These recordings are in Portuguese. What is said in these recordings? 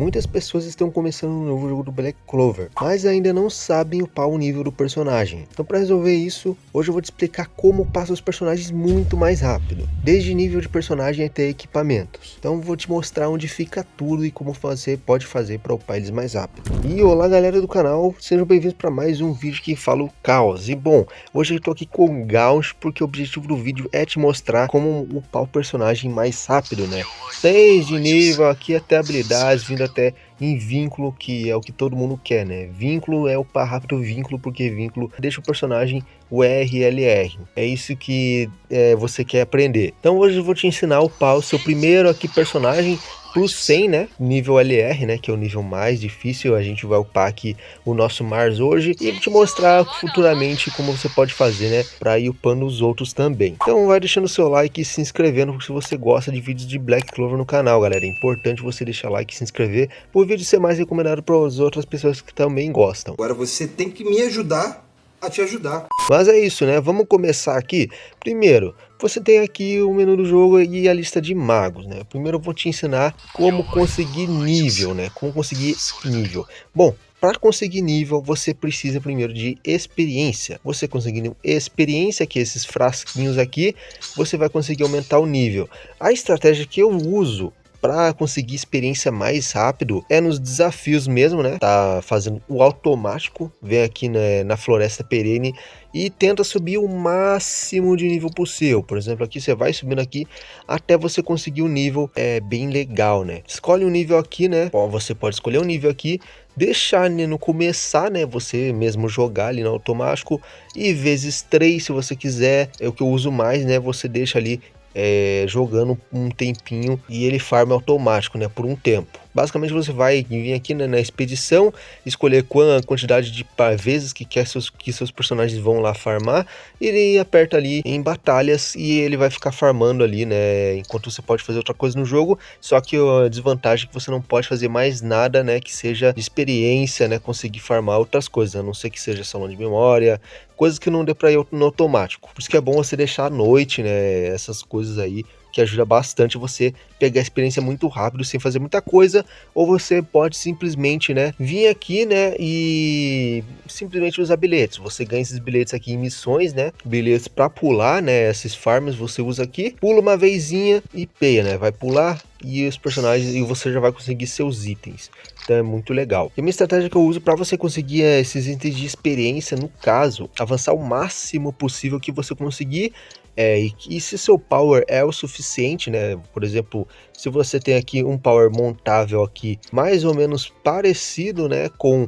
Muitas pessoas estão começando um novo jogo do Black Clover, mas ainda não sabem upar o nível do personagem. Então para resolver isso, hoje eu vou te explicar como upar os personagens muito mais rápido, desde nível de personagem até equipamentos. Então eu vou te mostrar onde fica tudo e como você pode fazer para upar eles mais rápido. E olá galera do canal, sejam bem-vindos para mais um vídeo que fala o caos. E bom, hoje eu estou aqui com o Gauch porque o objetivo do vídeo é te mostrar como upar o personagem mais rápido, né? Desde nível aqui até habilidades, vindo até em vínculo, que é o que todo mundo quer, né? Vínculo é upar rápido vínculo, porque vínculo deixa o personagem o RLR. É isso que você quer aprender. Então hoje eu vou te ensinar a upar o seu primeiro aqui personagem plus 100, né? Nível LR, né? Que é o nível mais difícil. A gente vai upar aqui o nosso Mars hoje e te mostrar futuramente como você pode fazer, né? Para ir upando os outros também. Então vai deixando o seu like e se inscrevendo se você gosta de vídeos de Black Clover no canal, galera. É importante você deixar like e se inscrever para o vídeo ser mais recomendado para as outras pessoas que também gostam. Agora você tem que me ajudar a te ajudar. Mas é isso, né? Vamos começar aqui. Primeiro, você tem aqui o menu do jogo e a lista de magos, né? Primeiro eu vou te ensinar como conseguir nível, né? Como conseguir nível. Bom, para conseguir nível, você precisa primeiro de experiência. Você conseguindo experiência, que esses frasquinhos aqui, você vai conseguir aumentar o nível. A estratégia que eu uso para conseguir experiência mais rápido é nos desafios mesmo, né? Tá fazendo o automático, vem aqui na floresta perene e tenta subir o máximo de nível possível. Por exemplo, aqui você vai subindo aqui até você conseguir um nível bem legal, né? Escolhe um nível aqui, né? Bom, você pode escolher um nível aqui, deixar no começar, né? Você mesmo jogar ali no automático e vezes 3 se você quiser. É o que eu uso mais, né? Você deixa ali jogando um tempinho e ele farma automático, né, por um tempo. Basicamente você vai vir aqui, né, na expedição, escolher a quantidade de vezes que quer que seus personagens vão lá farmar, e ele aperta ali em batalhas e ele vai ficar farmando ali, né, enquanto você pode fazer outra coisa no jogo. Só que a desvantagem é que você não pode fazer mais nada, né, que seja de experiência, né, conseguir farmar outras coisas, a não ser que seja salão de memória, coisas que não dê para ir no automático. Por isso que é bom você deixar à noite, né, essas coisas aí, que ajuda bastante você pegar a experiência muito rápido, sem fazer muita coisa. Ou você pode simplesmente, né, vir aqui, né, e simplesmente usar bilhetes. Você ganha esses bilhetes aqui em missões, né, bilhetes para pular, né, esses farms você usa aqui, pula uma vezinha e peia, né, vai pular e os personagens, e você já vai conseguir seus itens. Então é muito legal. E a minha estratégia que eu uso para você conseguir esses itens de experiência, no caso, avançar o máximo possível que você conseguir. E se seu power é o suficiente, né? Por exemplo, se você tem aqui um power montável aqui mais ou menos parecido, né, com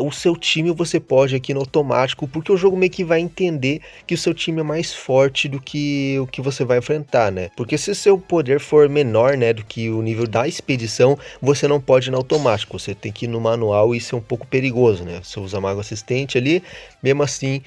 o seu time, você pode aqui no automático, porque o jogo meio que vai entender que o seu time é mais forte do que o que você vai enfrentar, né? Porque se o seu poder for menor, né, do que o nível da expedição, você não pode ir no automático, você tem que ir no manual, e isso é um pouco perigoso, né? Você usa mago assistente ali, mesmo assim,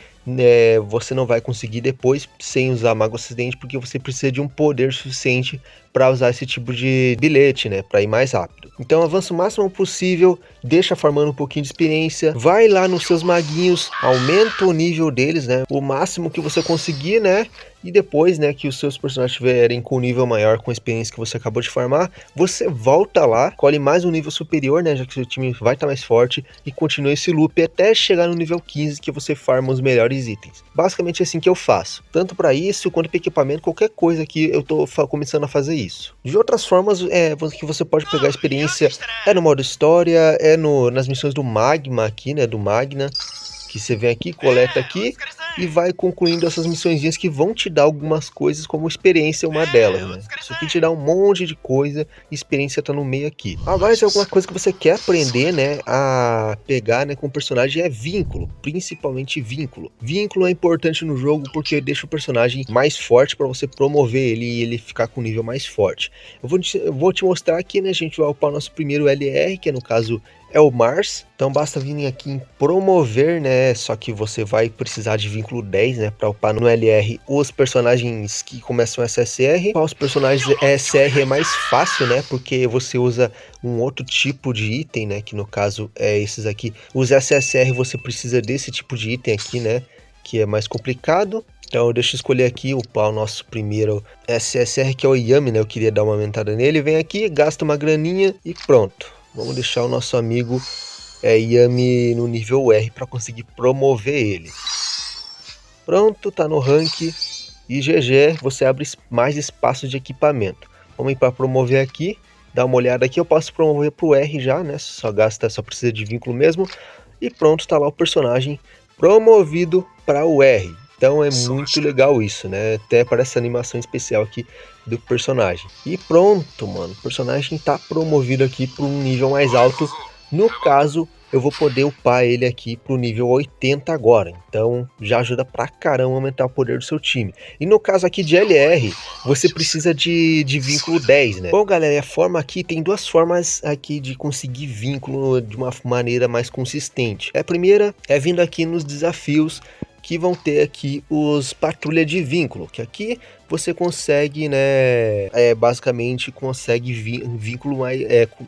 você não vai conseguir depois sem usar mago assistente, porque você precisa de um poder suficiente para usar esse tipo de bilhete, né, para ir mais rápido. Então avança o máximo possível, deixa farmando um pouquinho de experiência, vai lá nos seus maguinhos, aumenta o nível deles, né, o máximo que você conseguir, né, e depois, né, que os seus personagens estiverem com um nível maior, com a experiência que você acabou de farmar, você volta lá, colhe mais um nível superior, né, já que seu time vai estar mais forte, e continua esse loop até chegar no nível 15, que você farma os melhores itens. Basicamente é assim que eu faço, tanto para isso quanto para equipamento, qualquer coisa que eu tô começando a fazer isso. De outras formas, que você pode pegar a experiência no modo história, nas missões do Magma aqui, né, do Magna, que você vem aqui, coleta aqui e vai concluindo essas missõezinhas que vão te dar algumas coisas, como experiência é uma delas, né? Isso aqui te dá um monte de coisa, experiência tá no meio aqui. Ah, mas alguma coisa que você quer aprender, né, a pegar, né, com o personagem é vínculo, principalmente vínculo. Vínculo é importante no jogo porque deixa o personagem mais forte para você promover ele e ele ficar com um nível mais forte. Eu vou te mostrar aqui, né, a gente vai upar o nosso primeiro LR, que no caso é o Mars. Então basta vir aqui em promover, né, só que você vai precisar de vínculo 10, né, para upar no LR os personagens que começam SSR. Upar os personagens SR é mais fácil, né, porque você usa um outro tipo de item, né, que no caso é esses aqui. Os SSR você precisa desse tipo de item aqui, né, que é mais complicado. Então deixa eu escolher aqui, upar o nosso primeiro SSR, que é o Yami, né, eu queria dar uma aumentada nele. Vem aqui, gasta uma graninha e pronto. Vamos deixar o nosso amigo Yami no nível R para conseguir promover ele. Pronto, tá no rank. E GG, você abre mais espaço de equipamento. Vamos ir para promover aqui. Dá uma olhada aqui, eu posso promover pro R já, né? Só precisa de vínculo mesmo. E pronto, tá lá o personagem promovido para o R. Então é muito legal isso, né? Até parece animação especial aqui do personagem. E pronto, mano. O personagem tá promovido aqui para um nível mais alto. No caso, eu vou poder upar ele aqui pro nível 80 agora. Então já ajuda pra caramba a aumentar o poder do seu time. E no caso aqui de LR, você precisa de vínculo 10, né? Bom, galera, a forma aqui tem duas formas aqui de conseguir vínculo de uma maneira mais consistente. A primeira é vindo aqui nos desafios que vão ter aqui os patrulha de vínculo, que aqui você consegue, né, basicamente consegue vínculo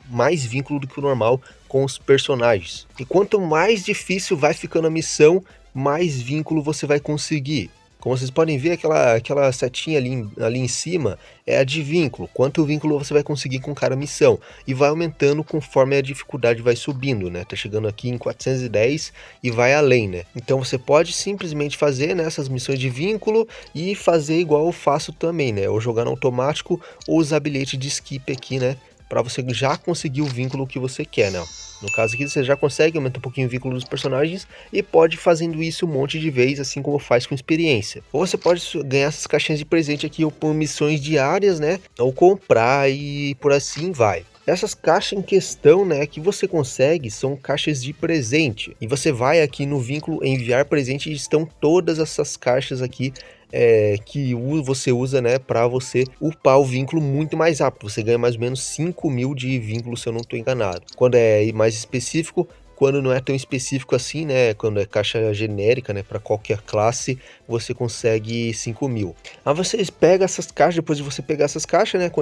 mais vínculo do que o normal com os personagens. E quanto mais difícil vai ficando a missão, mais vínculo você vai conseguir. Como vocês podem ver, aquela setinha ali em cima é a de vínculo. Quanto vínculo você vai conseguir com cada missão. E vai aumentando conforme a dificuldade vai subindo, né? Tá chegando aqui em 410 e vai além, né? Então você pode simplesmente fazer, né, essas missões de vínculo e fazer igual eu faço também, né? Ou jogar no automático ou usar bilhete de skip aqui, né? Para você já conseguir o vínculo que você quer, né? No caso aqui você já consegue aumentar um pouquinho o vínculo dos personagens e pode ir fazendo isso um monte de vezes, assim como faz com experiência. Ou você pode ganhar essas caixinhas de presente aqui ou por missões diárias, né? Ou comprar e por assim vai. Essas caixas em questão, né, que você consegue são caixas de presente. E você vai aqui no vínculo enviar presente e estão todas essas caixas aqui que você usa, né, para você upar o vínculo muito mais rápido. Você ganha mais ou menos 5.000 de vínculo, se eu não estou enganado. Quando é mais específico, quando não é tão específico assim, né, quando é caixa genérica, né, para qualquer classe, você consegue 5.000. Aí você pega essas caixas, depois de você pegar essas caixas, né,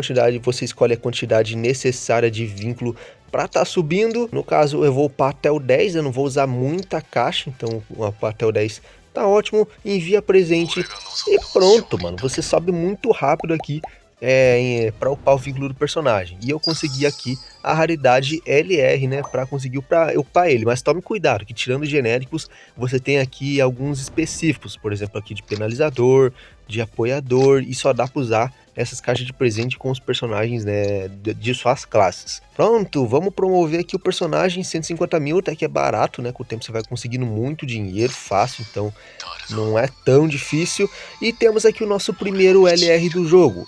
você escolhe a quantidade necessária de vínculo para estar subindo. No caso, eu vou upar até o 10, eu não vou usar muita caixa, então upar até o 10 tá ótimo, envia presente e pronto, mano. Você sobe muito rápido aqui para upar o vínculo do personagem. E eu consegui aqui a raridade LR, né, para conseguir upar ele. Mas tome cuidado, que tirando genéricos, você tem aqui alguns específicos, por exemplo, aqui de penalizador, de apoiador, e só dá para usar essas caixas de presente com os personagens, né, de suas classes. Pronto, vamos promover aqui o personagem, 150.000, até que é barato, né, com o tempo você vai conseguindo muito dinheiro, fácil, então não é tão difícil. E temos aqui o nosso primeiro LR do jogo.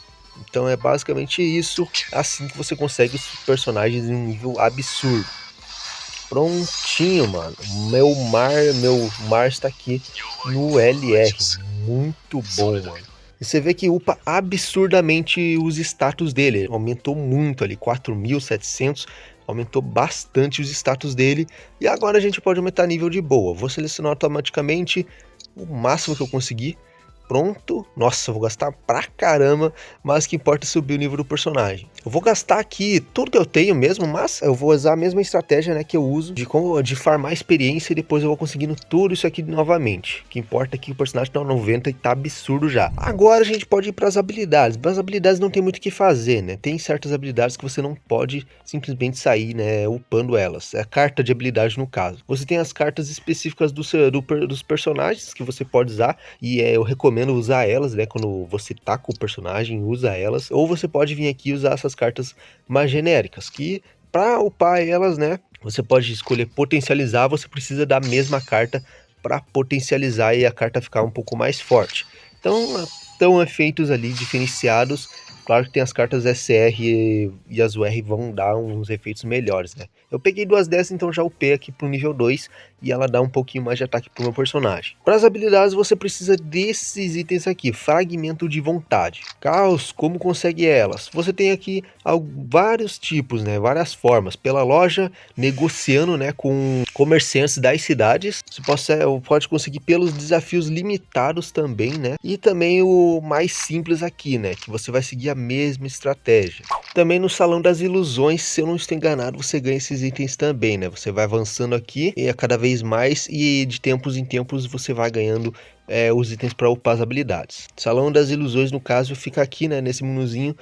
Então é basicamente isso, assim que você consegue os personagens em um nível absurdo. Prontinho, mano. Meu Mar está aqui no LR. Muito bom, mano. E você vê que upa absurdamente os status dele. Aumentou muito ali, 4.700. Aumentou bastante os status dele. E agora a gente pode aumentar nível de boa. Vou selecionar automaticamente o máximo que eu conseguir. Pronto, nossa, eu vou gastar pra caramba, mas o que importa é subir o nível do personagem. Eu vou gastar aqui tudo que eu tenho mesmo, mas eu vou usar a mesma estratégia, né, que eu uso de farmar experiência e depois eu vou conseguindo tudo isso aqui novamente. O que importa é que o personagem tá 90 e tá absurdo já. Agora a gente pode ir para as habilidades. As habilidades não tem muito o que fazer, né? Tem certas habilidades que você não pode simplesmente sair, né, upando elas. É a carta de habilidade no caso. Você tem as cartas específicas dos personagens que você pode usar e eu recomendo usar elas, né, quando você tá com o personagem, usa elas, ou você pode vir aqui usar essas cartas mais genéricas, que para upar elas, né, você pode escolher potencializar, você precisa da mesma carta para potencializar e a carta ficar um pouco mais forte. Então, estão efeitos ali diferenciados. Claro que tem as cartas SR e as UR vão dar uns efeitos melhores, né? Eu peguei duas dessas, então já upei aqui pro nível 2 e ela dá um pouquinho mais de ataque pro meu personagem. Para as habilidades você precisa desses itens aqui, fragmento de vontade. Caos, como consegue elas? Você tem aqui vários tipos, né? Várias formas. Pela loja, negociando, né, com comerciantes das cidades. Você pode conseguir pelos desafios limitados também, né? E também o mais simples aqui, né? Que você vai seguir a mesma estratégia. Também no Salão das Ilusões, se eu não estou enganado, você ganha esses itens também, né? Você vai avançando aqui e a cada vez mais e de tempos em tempos você vai ganhando os itens para upar as habilidades. Salão das Ilusões, no caso, fica aqui, né, nesse menuzinho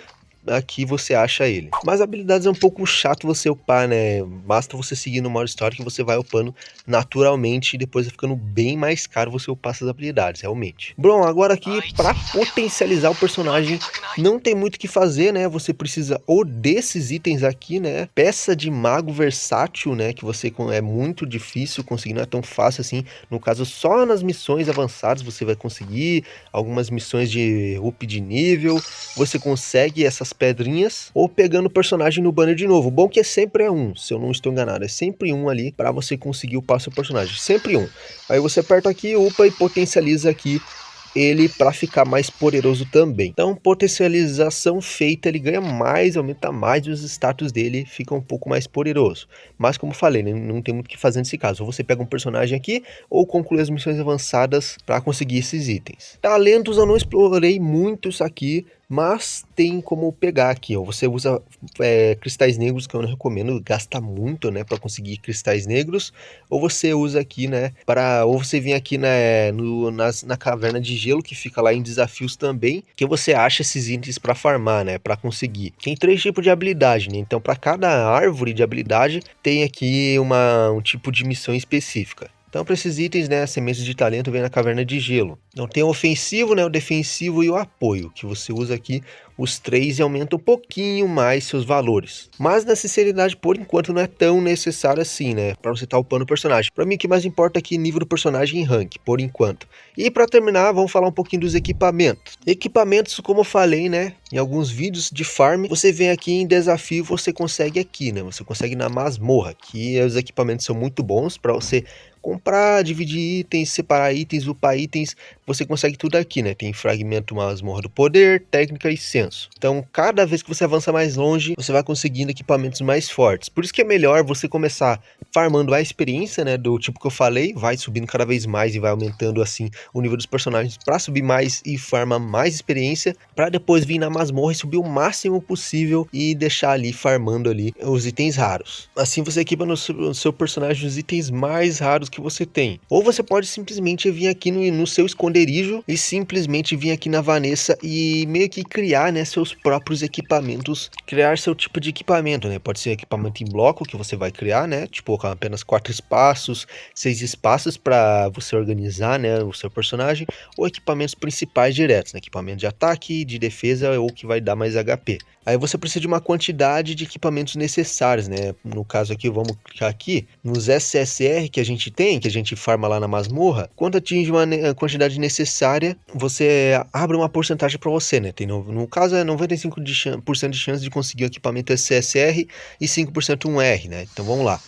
aqui você acha ele. Mas habilidades é um pouco chato você upar, né? Basta você seguir no modo história que você vai upando naturalmente e depois vai ficando bem mais caro você upar essas habilidades, realmente. Bom, agora aqui para potencializar o personagem não tem muito o que fazer, né? Você precisa ou desses itens aqui, né? Peça de mago versátil, né? Que você é muito difícil conseguir, não é tão fácil assim. No caso, só nas missões avançadas você vai conseguir. Algumas missões de up de nível, você consegue essas pedrinhas ou pegando o personagem no banner de novo. O bom que sempre é um, se eu não estou enganado, é sempre um ali para você conseguir upar seu personagem, sempre um. Aí você aperta aqui, upa e potencializa aqui ele para ficar mais poderoso também. Então, potencialização feita, ele ganha mais, aumenta mais e os status dele fica um pouco mais poderoso. Mas como falei, né, não tem muito o que fazer nesse caso. Ou você pega um personagem aqui ou conclui as missões avançadas para conseguir esses itens. Talentos eu não explorei muito isso aqui, mas tem como pegar aqui, ó. Você usa cristais negros, que eu não recomendo, gasta muito, né, para conseguir cristais negros, ou você usa aqui, né, ou você vem aqui, né, na caverna de gelo, que fica lá em desafios também, que você acha esses itens para farmar, né, para conseguir. Tem 3 tipos de habilidade, né, então para cada árvore de habilidade tem aqui um tipo de missão específica. Então, para esses itens, né, sementes de talento vem na caverna de gelo. Então, tem o ofensivo, né, o defensivo e o apoio, que você usa aqui os 3 e aumenta um pouquinho mais seus valores. Mas, na sinceridade, por enquanto, não é tão necessário assim, né, para você estar upando o personagem. Para mim, o que mais importa aqui é nível do personagem em rank, por enquanto. E para terminar, vamos falar um pouquinho dos equipamentos. Equipamentos, como eu falei, né, em alguns vídeos de farm, você vem aqui em desafio, você consegue aqui, né, você consegue na masmorra, que os equipamentos são muito bons para você comprar, dividir itens, separar itens, upar itens, você consegue tudo aqui, né? Tem fragmento masmorra do poder, técnica e senso. Então, cada vez que você avança mais longe, você vai conseguindo equipamentos mais fortes. Por isso que é melhor você começar farmando a experiência, né? Do tipo que eu falei, vai subindo cada vez mais e vai aumentando assim o nível dos personagens para subir mais e farmar mais experiência, para depois vir na masmorra e subir o máximo possível e deixar ali farmando ali os itens raros. Assim você equipa no seu personagem os itens mais raros que você tem. Ou você pode simplesmente vir aqui no seu esconderijo e simplesmente vir aqui na Vanessa e meio que criar, né, seus próprios equipamentos, criar seu tipo de equipamento, né? Pode ser equipamento em bloco que você vai criar, né? Tipo, com apenas 4 espaços, 6 espaços para você organizar, né, o seu personagem, ou equipamentos principais diretos, né? Equipamento de ataque, de defesa ou que vai dar mais HP. Aí você precisa de uma quantidade de equipamentos necessários, né? No caso aqui, vamos clicar aqui nos SSR que a gente tem, que a gente farma lá na masmorra. Quando atinge uma quantidade necessária, você abre uma porcentagem para você, né? Tem no caso é 95% de chance de conseguir o equipamento SSR e 5% um R, né? Então vamos lá.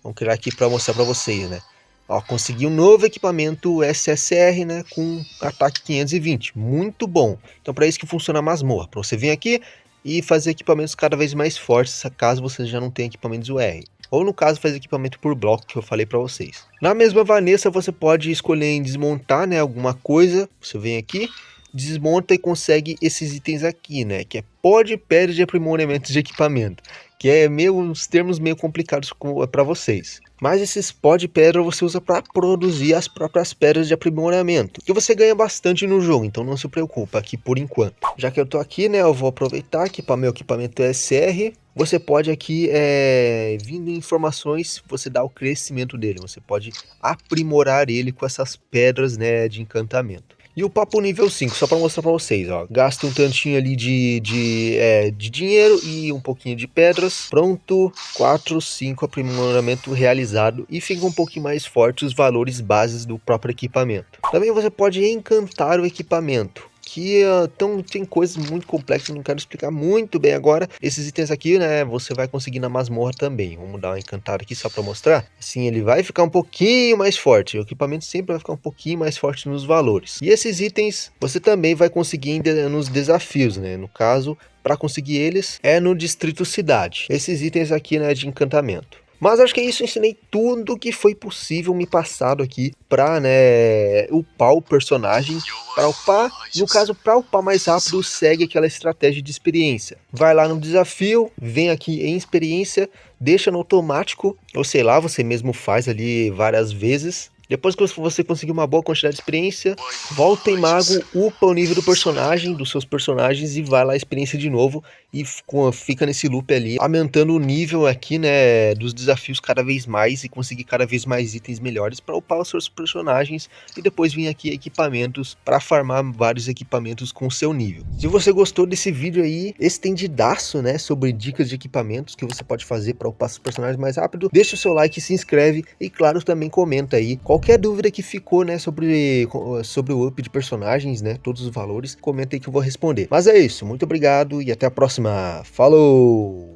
Vamos criar aqui para mostrar para vocês, né? Ó, consegui um novo equipamento SSR, né, com ataque 520, muito bom. Então para isso que funciona a masmorra, para você vir aqui e fazer equipamentos cada vez mais fortes, caso você já não tenha equipamentos UR. Ou no caso, fazer equipamento por bloco, que eu falei para vocês. Na mesma Vanessa, você pode escolher em desmontar, né, alguma coisa. Você vem aqui, desmonta e consegue esses itens aqui, né, que é pó de pedra de aprimoramento de equipamento, que é uns termos meio complicados para vocês. Mas esses pó de pedra você usa para produzir as próprias pedras de aprimoramento, que você ganha bastante no jogo, então não se preocupa aqui por enquanto. Já que eu tô aqui, né, eu vou aproveitar aqui para meu equipamento SR. Você pode aqui, vindo em informações, você dá o crescimento dele, você pode aprimorar ele com essas pedras, né, de encantamento. E o papo nível 5, só para mostrar para vocês, ó, gasta um tantinho ali de dinheiro e um pouquinho de pedras, pronto, 4, 5 aprimoramento realizado e fica um pouquinho mais forte os valores bases do próprio equipamento. Também você pode encantar o equipamento, que tem coisas muito complexas, não quero explicar muito bem agora. Esses itens aqui, né, você vai conseguir na masmorra também. Vamos dar uma encantada aqui só para mostrar. Assim, ele vai ficar um pouquinho mais forte. O equipamento sempre vai ficar um pouquinho mais forte nos valores. E esses itens você também vai conseguir nos desafios, né? No caso, para conseguir eles é no Distrito Cidade. Esses itens aqui, né, de encantamento. Mas acho que é isso, eu ensinei tudo que foi possível me passado aqui pra, né, upar o personagem. Para upar, no caso, para upar mais rápido, segue aquela estratégia de experiência. Vai lá no desafio, vem aqui em experiência, deixa no automático, ou sei lá, você mesmo faz ali várias vezes. Depois que você conseguir uma boa quantidade de experiência, volta em mago, upa o nível do personagem, dos seus personagens e vai lá a experiência de novo e fica nesse loop ali, aumentando o nível aqui, né, dos desafios cada vez mais e conseguir cada vez mais itens melhores para upar os seus personagens e depois vir aqui equipamentos para farmar vários equipamentos com o seu nível. Se você gostou desse vídeo aí, estendidaço, né, sobre dicas de equipamentos que você pode fazer para upar seus personagens mais rápido, deixa o seu like, se inscreve e claro, também comenta aí qualquer dúvida que ficou, né, sobre o up de personagens, né, todos os valores, comenta aí que eu vou responder. Mas é isso, muito obrigado e até a próxima. Falou!